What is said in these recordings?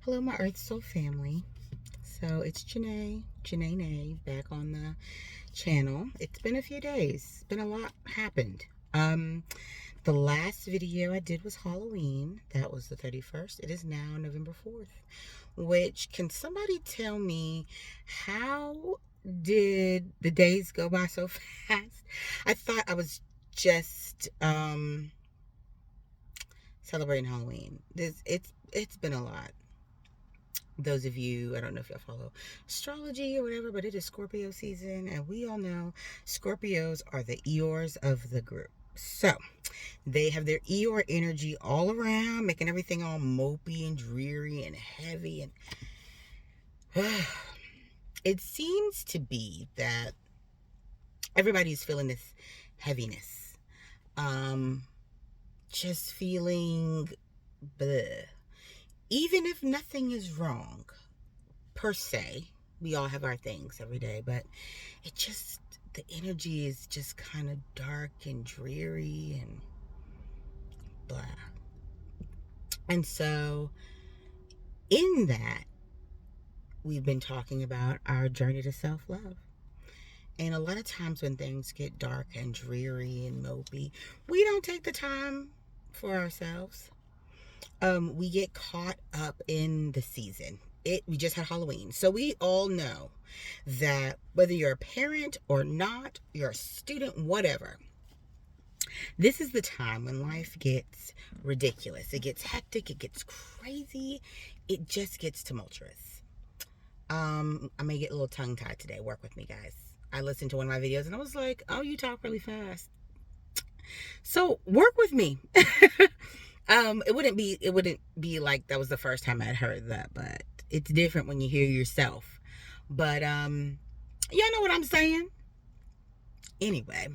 Hello, my Earth Soul family. So it's Janae Nay, back on the channel. It's been a few days. It's been a lot happened. The last video I did was Halloween. That was the 31st. It is now November 4th. Which, can somebody tell me, how did the days go by so fast? I thought I was just celebrating Halloween. It's been a lot. Those of you, I don't know if y'all follow astrology or whatever, but it is Scorpio season, and we all know Scorpios are the Eeyores of the group. So they have their Eeyore energy all around, making everything all mopey and dreary and heavy. And it seems to be that everybody's feeling this heaviness. Just feeling bleh. Even if nothing is wrong, per se, we all have our things every day, but the energy is just kind of dark and dreary and blah. And so, in that, we've been talking about our journey to self love. And a lot of times when things get dark and dreary and mopey, we don't take the time for ourselves. We get caught up in the season. We just had Halloween. So we all know that whether you're a parent or not, you're a student, whatever, this is the time when life gets ridiculous. It gets hectic, it gets crazy, it just gets tumultuous. I may get a little tongue tied today. Work with me, guys. I listened to one of my videos and I was like, oh, you talk really fast. So work with me. It wouldn't be like that was the first time I'd heard that, but it's different when you hear yourself. But y'all know what I'm saying. Anyway,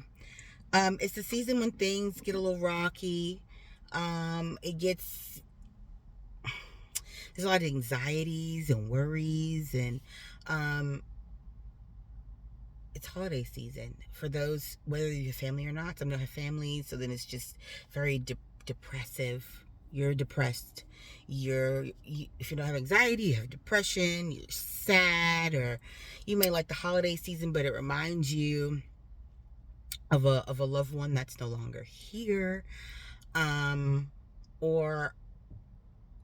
it's the season when things get a little rocky. It gets There's a lot of anxieties and worries, and it's holiday season for those, whether you're family or not. Some don't have families, so then it's just very depressive. You're depressed. If you don't have anxiety, you have depression. You're sad, or you may like the holiday season, but it reminds you of a loved one that's no longer here, or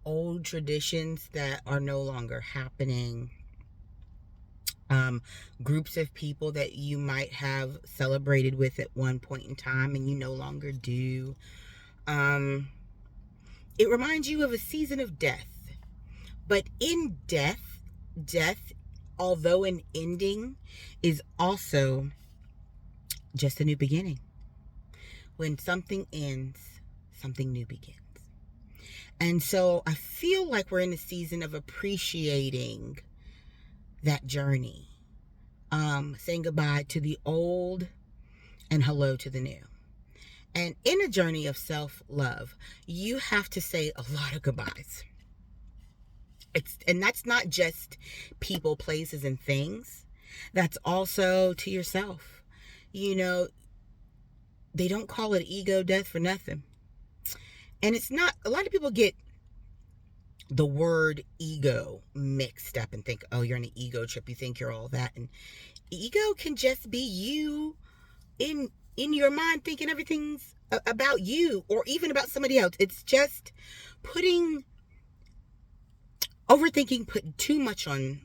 old traditions that are no longer happening. Groups of people that you might have celebrated with at one point in time and you no longer do. It reminds you of a season of death. But in death, although an ending, is also just a new beginning. When something ends, something new begins. And so I feel like we're in a season of appreciating that journey. Saying goodbye to the old and hello to the new. And in a journey of self-love, you have to say a lot of goodbyes. And that's not just people, places, and things. That's also to yourself. You know, they don't call it ego death for nothing. And it's not, a lot of people get the word ego mixed up and think, oh, you're on an ego trip. You think you're all that. And ego can just be you in your mind thinking everything's about you or even about somebody else. It's just overthinking, putting too much on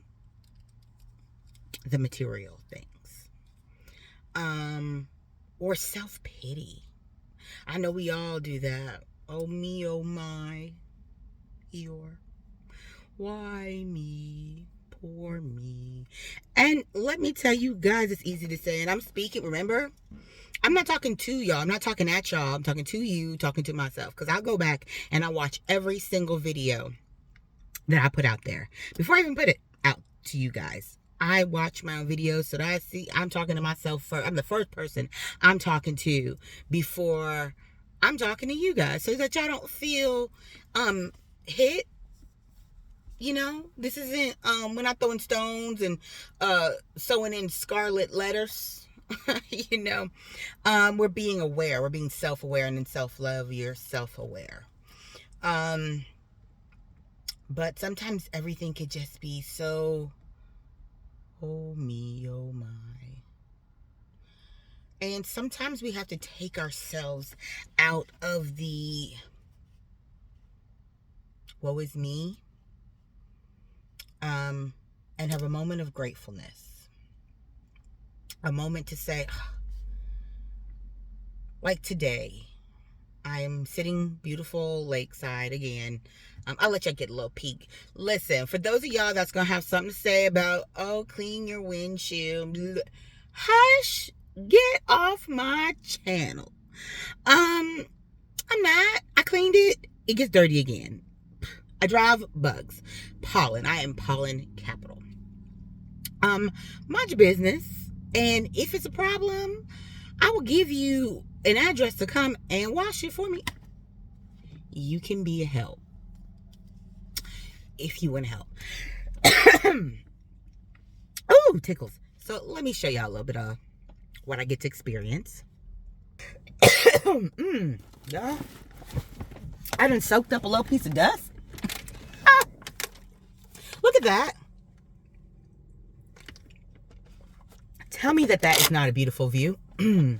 the material things. Or self-pity. I know we all do that. Oh me, oh my, Eeyore. Why me? Poor me. And let me tell you guys, it's easy to say, and I'm speaking, remember? I'm not talking to y'all. I'm not talking at y'all. I'm talking to you, talking to myself. Because I'll go back and I watch every single video that I put out there. Before I even put it out to you guys, I watch my own videos so that I'm talking to myself first. I'm the first person I'm talking to before I'm talking to you guys. So that y'all don't feel hit. You know, this isn't, we're not throwing stones and sewing in scarlet letters. You know, we're being aware. We're being self-aware, and in self-love, you're self-aware. But sometimes everything could just be so, oh me, oh my. And sometimes we have to take ourselves out of the woe is me, and have a moment of gratefulness. A moment to say, like today, I'm sitting beautiful lakeside again. I'll let y'all get a little peek. Listen, for those of y'all that's going to have something to say about, oh, clean your windshield, hush, get off my channel. I'm not. I cleaned it. It gets dirty again. I drive bugs. Pollen. I am pollen capital. Mind your business. And if it's a problem, I will give you an address to come and wash it for me. You can be a help. If you want to help. Oh, tickles. So let me show y'all a little bit of what I get to experience. Yeah. I done soaked up a little piece of dust. Look at that. Tell me that is not a beautiful view. Let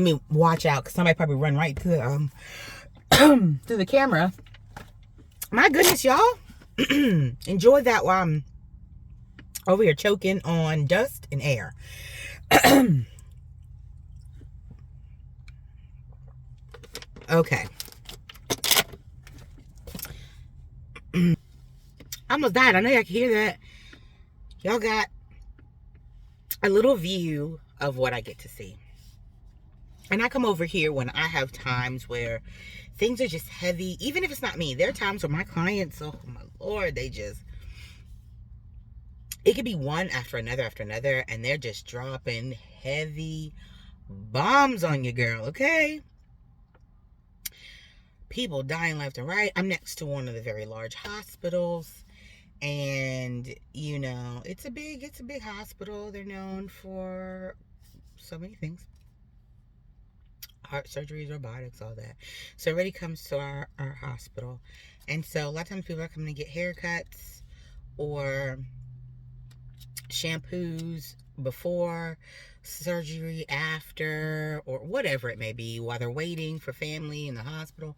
me watch out, because somebody probably run right to through the camera. My goodness, y'all. Enjoy that while I'm over here choking on dust and air. Okay. I almost died. I know y'all can hear that. Y'all got a little view of what I get to see. And I come over here when I have times where things are just heavy. Even if it's not me, there are times where my clients, oh my Lord, it could be one after another, and they're just dropping heavy bombs on you, girl, okay? People dying left and right. I'm next to one of the very large hospitals, and you know, it's a big hospital. They're known for so many things. Heart surgeries, robotics, all that. So everybody comes to our hospital. And so a lot of times people are coming to get haircuts or shampoos before surgery, after, or whatever it may be, while they're waiting for family in the hospital.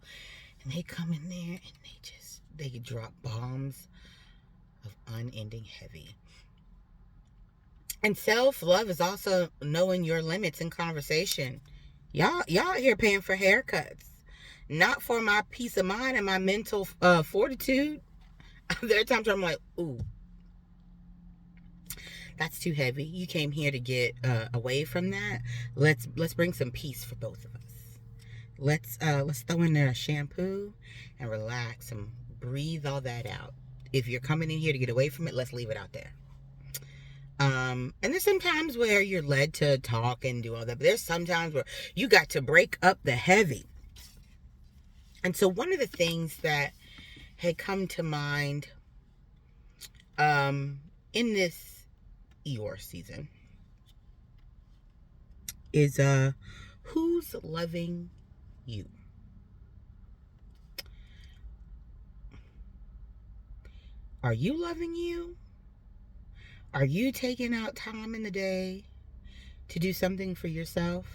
And they come in there and they drop bombs of unending heavy. And self-love is also knowing your limits in conversation. Y'all here paying for haircuts, not for my peace of mind and my mental fortitude. There are times where I'm like, ooh, that's too heavy. You came here to get away from that. Let's bring some peace for both of us. Let's throw in there a shampoo and relax and breathe all that out. If you're coming in here to get away from it, let's leave it out there. And there's some times where you're led to talk and do all that, but there's some times where you got to break up the heavy. And so one of the things that had come to mind in this Eeyore season is who's loving you? Are you loving you? Are you taking out time in the day to do something for yourself?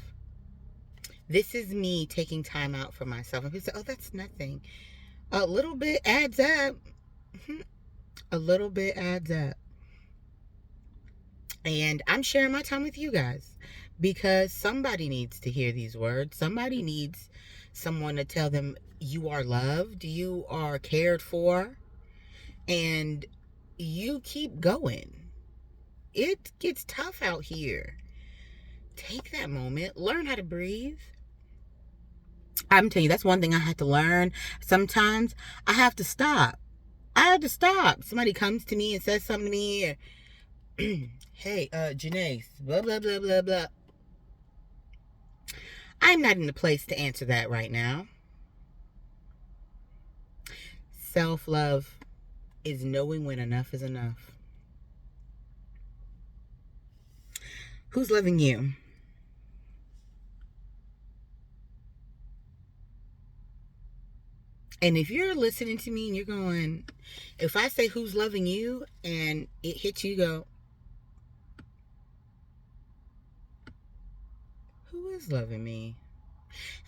This is me taking time out for myself. And people say, oh, that's nothing. A little bit adds up. A little bit adds up. And I'm sharing my time with you guys because somebody needs to hear these words. Somebody needs someone to tell them you are loved, you are cared for, and you keep going. It gets tough out here. Take that moment. Learn how to breathe. I'm telling you, that's one thing I had to learn. Sometimes I have to stop. I have to stop. Somebody comes to me and says something to me. Or, hey, Janae, blah, blah, blah, blah, blah. I'm not in the place to answer that right now. Self-love is knowing when enough is enough. Who's loving you? And if you're listening to me and you're going, if I say who's loving you and it hits you, go, who is loving me?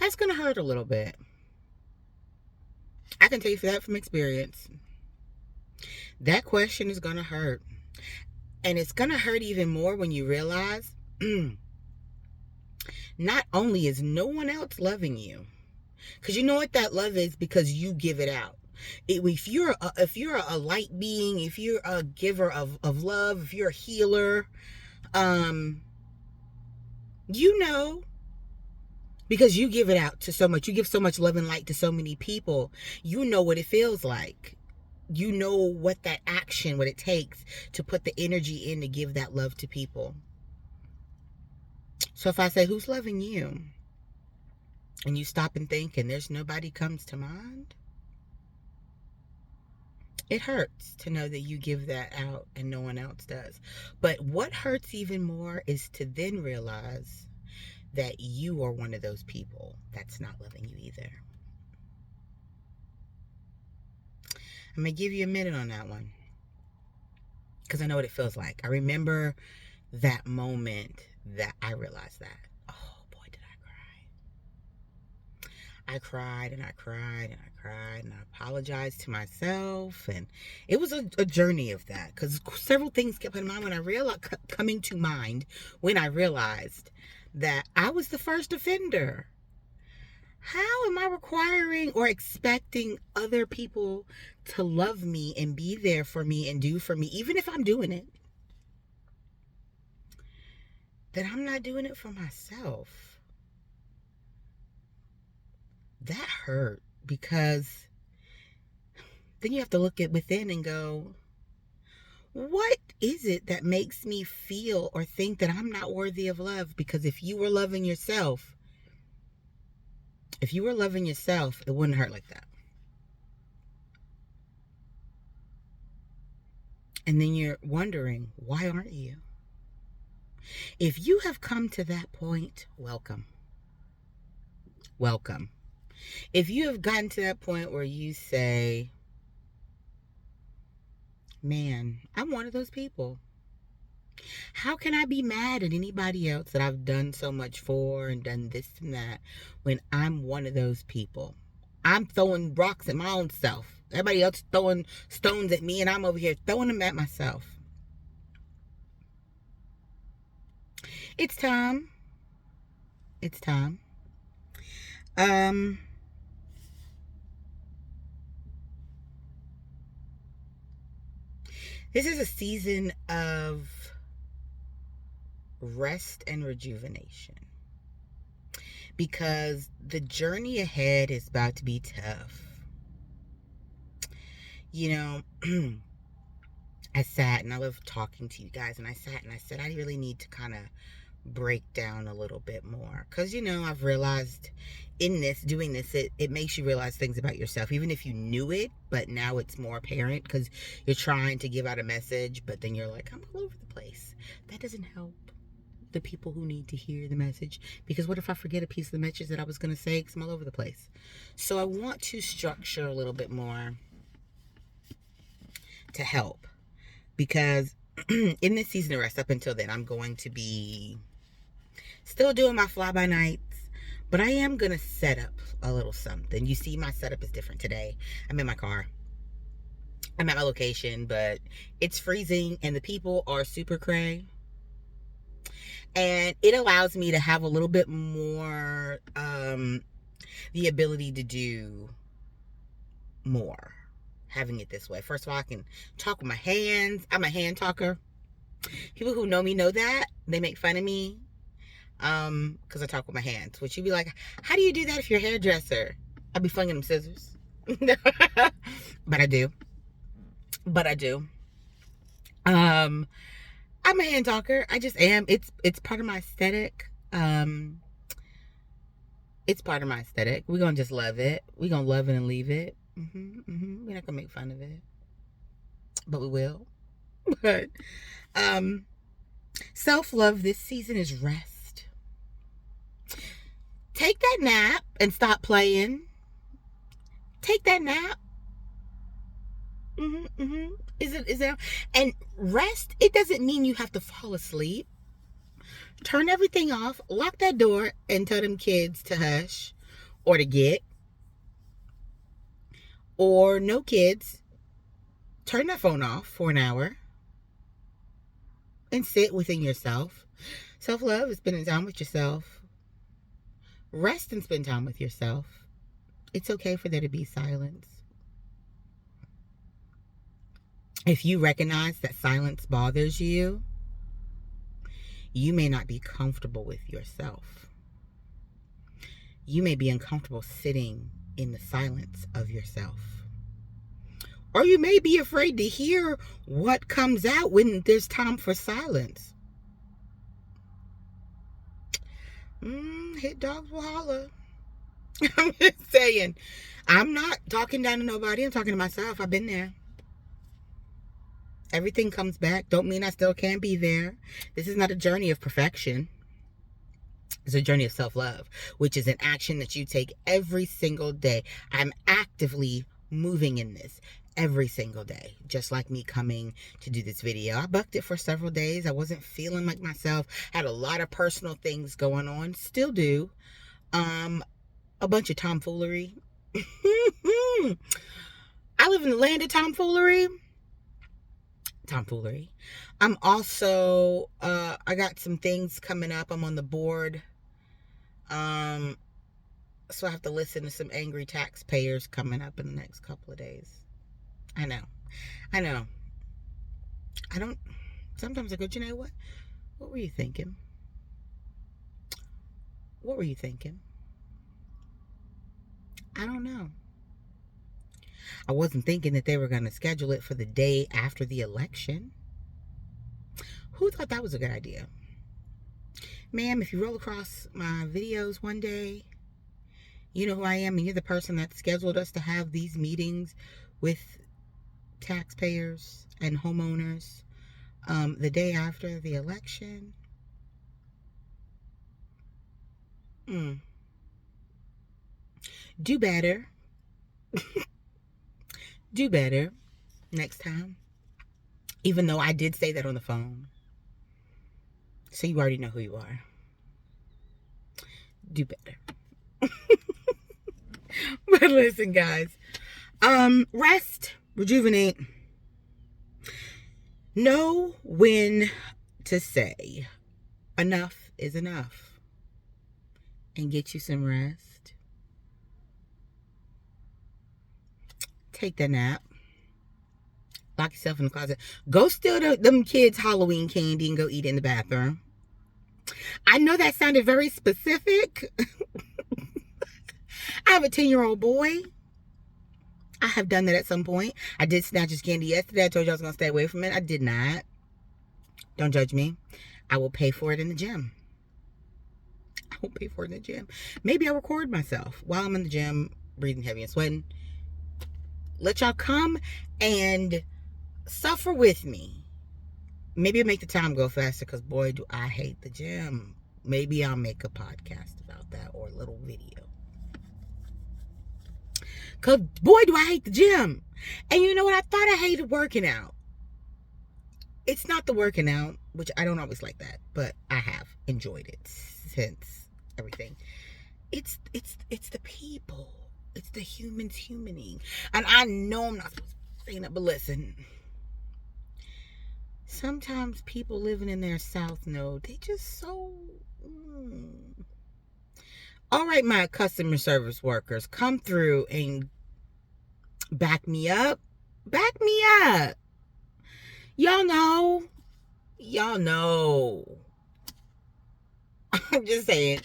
That's going to hurt a little bit. I can tell you for that from experience. That question is going to hurt. And it's going to hurt even more when you realize not only is no one else loving you, because you know what that love is, because you give it out. If you're a light being, if you're a giver of love, if you're a healer, you know, because you give it out to so much, you give so much love and light to so many people, you know what it feels like. You know what that action, what it takes to put the energy in to give that love to people. So if I say, who's loving you? And you stop and think and there's nobody comes to mind, it hurts to know that you give that out and no one else does. But what hurts even more is to then realize that you are one of those people that's not loving you either. I'm going to give you a minute on that one, because I know what it feels like. I remember that moment that I realized that. Oh boy, did I cry. I cried and I cried and I cried and I apologized to myself. And it was a journey of that, because several things kept in mind when I realized, coming to mind when I realized that I was the first offender. How am I requiring or expecting other people to love me and be there for me and do for me, even if I'm doing it, that I'm not doing it for myself? That hurt, because then you have to look at within and go, what is it that makes me feel or think that I'm not worthy of love? Because if you were loving yourself, it wouldn't hurt like that. And then you're wondering, why aren't you? If you have come to that point, welcome. Welcome. If you have gotten to that point where you say, man, I'm one of those people. How can I be mad at anybody else that I've done so much for and done this and that when I'm one of those people? I'm throwing rocks at my own self. Everybody else throwing stones at me and I'm over here throwing them at myself. It's time. It's time. This is a season of rest and rejuvenation, because the journey ahead is about to be tough. You know, I sat and I love talking to you guys, and I sat and I said, I really need to kind of break down a little bit more, because, you know, I've realized in this, doing this, it makes you realize things about yourself, even if you knew it, but now it's more apparent because you're trying to give out a message, but then you're like, I'm all over the place. That doesn't help the people who need to hear the message, because what if I forget a piece of the message that I was going to say, because I'm all over the place. So I want to structure a little bit more to help, because in this season of rest, up until then, I'm going to be still doing my fly-by-nights, but I am going to set up a little something. You see, my setup is different today. I'm in my car. I'm at my location, but it's freezing and the people are super cray. And it allows me to have a little bit more, the ability to do more, having it this way. First of all, I can talk with my hands. I'm a hand talker. People who know me know that. They make fun of me because I talk with my hands, which you'd be like, how do you do that if you're a hairdresser? I'd be flinging them scissors. But I do. I'm a hand talker. I just am. It's part of my aesthetic. It's part of my aesthetic. We're gonna just love it. We're gonna love it and leave it. We're not gonna make fun of it, but we will. But self-love this season is rest. Take that nap and stop playing. Take that nap. Is it? And rest, it doesn't mean you have to fall asleep. Turn everything off, lock that door, and tell them kids to hush or to get. Or no kids. Turn that phone off for an hour and sit within yourself. Self-love is spending time with yourself. Rest and spend time with yourself. It's okay for there to be silence. If you recognize that silence bothers you, you may not be comfortable with yourself. You may be uncomfortable sitting in the silence of yourself. Or you may be afraid to hear what comes out when there's time for silence. Hit dogs will holler. I'm just saying. I'm not talking down to nobody. I'm talking to myself. I've been there. Everything comes back. Don't mean I still can't be there. This is not a journey of perfection. It's a journey of self-love, which is an action that you take every single day. I'm actively moving in this every single day, just like me coming to do this video. I bucked it for several days. I wasn't feeling like myself. Had a lot of personal things going on. Still do. A bunch of tomfoolery. I live in the land of tomfoolery. I'm also, I got some things coming up. I'm on the board. So I have to listen to some angry taxpayers coming up in the next couple of days. I know. Sometimes I go, you know what? What were you thinking? I don't know. I wasn't thinking that they were going to schedule it for the day after the election. Who thought that was a good idea? Ma'am, if you roll across my videos one day, you know who I am, and you're the person that scheduled us to have these meetings with taxpayers and homeowners the day after the election. Do better. Do better next time. Even though I did say that on the phone. So you already know who you are. Do better. But listen, guys. Rest, rejuvenate. Know when to say enough is enough. And get you some rest. Take that nap. Lock yourself in the closet. Go steal them kids' Halloween candy and go eat it in the bathroom. I know that sounded very specific. I have a 10-year-old boy. I have done that at some point. I did snatch his candy yesterday. I told you I was going to stay away from it. I did not. Don't judge me. I will pay for it in the gym. Maybe I'll record myself while I'm in the gym, breathing heavy and sweating. Let y'all come and suffer with me. Maybe it'll make the time go faster, because boy, do I hate the gym. Maybe I'll make a podcast about that, or a little video. Because boy, do I hate the gym. And you know what? I thought I hated working out. It's not the working out, which I don't always like that, but I have enjoyed it since everything. It's the people. It's the humans humaning. And I know I'm not supposed to say that, but listen. Sometimes people living in their South Node, they just so... All right, my customer service workers, come through and back me up. Y'all know. I'm just saying.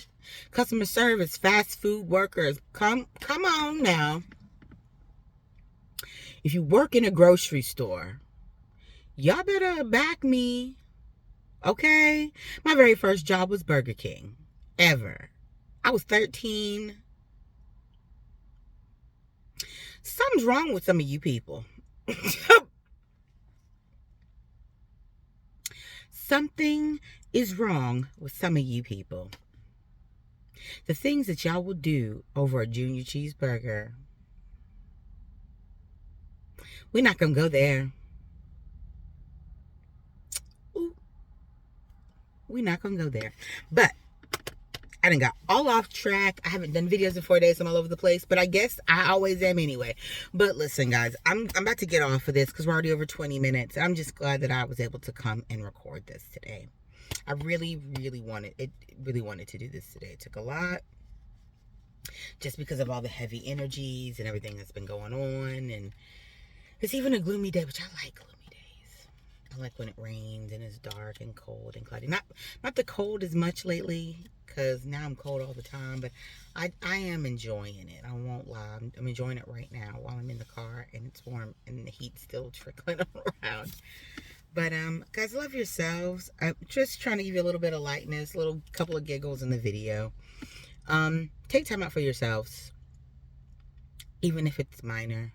Customer service, fast food workers, come on now. If you work in a grocery store, y'all better back me. Okay? My very first job was Burger King. Ever. I was 13. Something's wrong with some of you people. Something is wrong with some of you people. The things that y'all will do over a junior cheeseburger. We're not going to go there. Ooh, we're not going to go there. But I done got all off track. I haven't done videos in 4 days. I'm all over the place. But I guess I always am anyway. But listen, guys. I'm about to get off of this because we're already over 20 minutes. I'm just glad that I was able to come and record this today. I really wanted to do this today. It took a lot. Just because of all the heavy energies and everything that's been going on. And it's even a gloomy day, which I like gloomy days. I like when it rains and it's dark and cold and cloudy. Not the cold as much lately, because now I'm cold all the time, but I am enjoying it. I won't lie. I'm enjoying it right now while I'm in the car and it's warm and the heat's still trickling around. But guys, love yourselves. I'm just trying to give you a little bit of lightness, a little couple of giggles in the video. Take time out for yourselves, even if it's minor.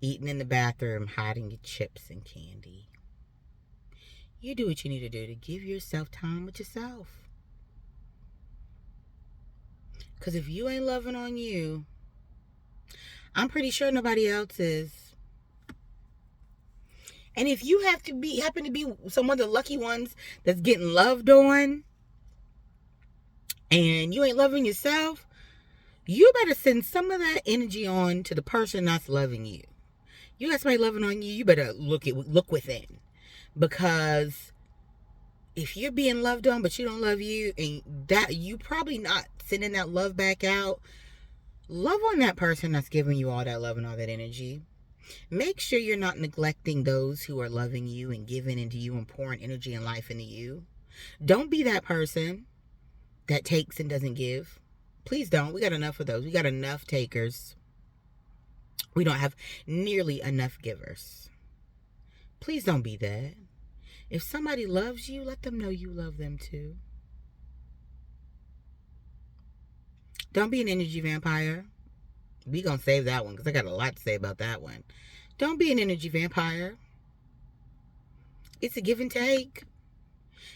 Eating in the bathroom, hiding your chips and candy. You do what you need to do to give yourself time with yourself. Because if you ain't loving on you, I'm pretty sure nobody else is. And if you happen to be some of the lucky ones that's getting loved on, and you ain't loving yourself, you better send some of that energy on to the person that's loving you. You got somebody loving on you, you better look within. Because if you're being loved on but you don't love you, and that you probably not sending that love back out, love on that person that's giving you all that love and all that energy. Make sure you're not neglecting those who are loving you and giving into you and pouring energy and life into you. Don't be that person that takes and doesn't give. Please don't. We got enough of those. We got enough takers. We don't have nearly enough givers. Please don't be that. If somebody loves you, let them know you love them too. Don't be an energy vampire. We gonna save that one because I got a lot to say about that one. Don't be an energy vampire. It's a give and take.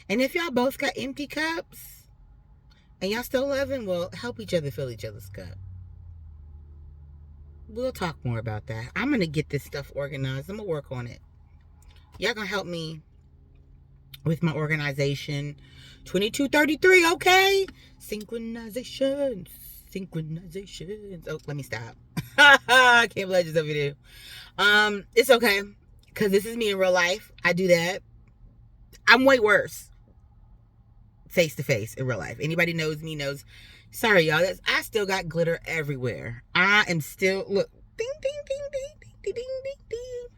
And if y'all both got empty cups and y'all still loving, well, help each other fill each other's cup. We'll talk more about that. I'm going to get this stuff organized. I'm going to work on it. Y'all going to help me with my organization. 2233, okay? Synchronizations. Oh, let me stop. I can't believe I just did a video. It's okay. Because this is me in real life. I do that. I'm way worse face to face in real life. Anybody knows me knows. Sorry, y'all. I still got glitter everywhere. I am still, look. Ding, ding, ding, ding, ding, ding, ding, ding.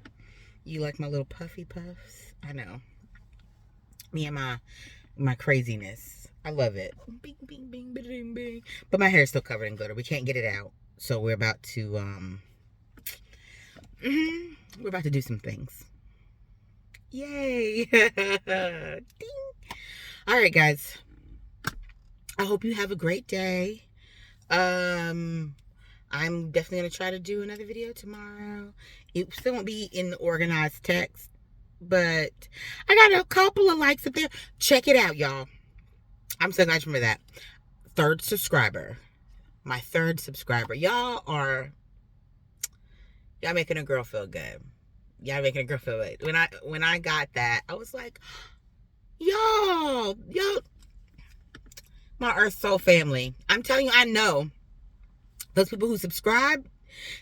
You like my little puffy puffs? I know. Me and my craziness. I love it. Bing, bing, bing, bing, bing. But my hair is still covered in glitter. We can't get it out. So we're about to, we're about to do some things. Yay. Ding. All right, guys. I hope you have a great day. I'm definitely going to try to do another video tomorrow. It still won't be in the organized text, but I got a couple of likes up there. Check it out, y'all. I'm so glad you remember that. Third subscriber. My third subscriber. Y'all making a girl feel good. Y'all making a girl feel good. When I got that, I was like, y'all, my Earth Soul family. I'm telling you, I know those people who subscribe,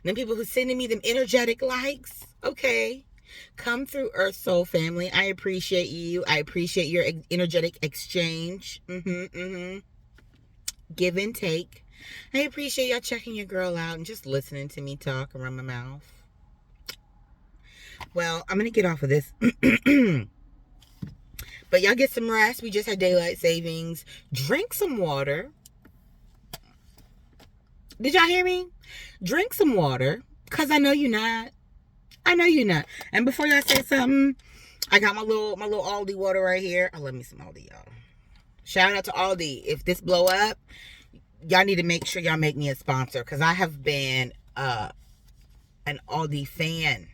them people who sending me them energetic likes. Okay, come through, Earth Soul family. I appreciate you. I appreciate your energetic exchange. Give and take. I appreciate y'all checking your girl out and just listening to me talk around my mouth. Well, I'm gonna get off of this. But y'all get some rest. We just had daylight savings. Drink some water. Did y'all hear me? Drink some water. Because I know you're not. I know you're not. And before y'all say something, I got my little Aldi water right here. I love me some Aldi, y'all. Shout out to Aldi. If this blow up, y'all need to make sure y'all make me a sponsor. Because I have been an Aldi fan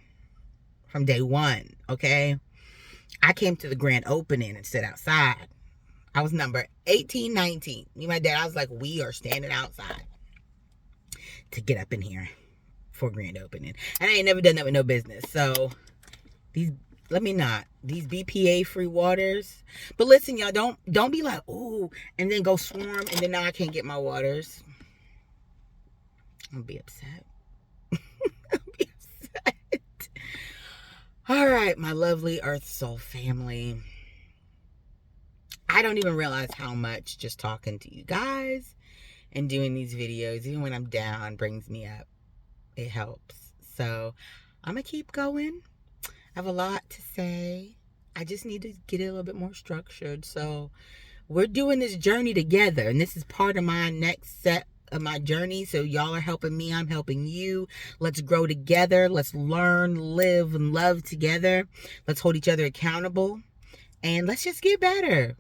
from day one. Okay? I came to the grand opening and stood outside. I was number 18, 19. Me and my dad, I was like, we are standing outside to get up in here. for grand opening. And I ain't never done that with no business. So these, let me not. These BPA free waters. But listen, y'all, don't be like, ooh, and then go swarm and then now I can't get my waters. I'm gonna be upset. I'll be upset. All right, my lovely Earth Soul family. I don't even realize how much just talking to you guys and doing these videos, even when I'm down, brings me up. It helps. So I'm gonna keep going. I have a lot to say. I just need to get it a little bit more structured. So we're doing this journey together, and this is part of my next set of my journey. So y'all are helping me, I'm helping you. Let's grow together. Let's learn, live, and love together. Let's hold each other accountable, and let's just get better.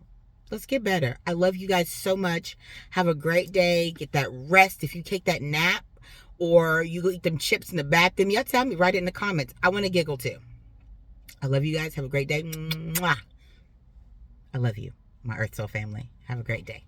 Let's get better. I love you guys so much. Have a great day. Get that rest. If you take that nap or you go eat them chips in the bathroom, y'all tell me, write it in the comments. I want to giggle too. I love you guys. Have a great day. Mwah. I love you, my Earth Soul family. Have a great day.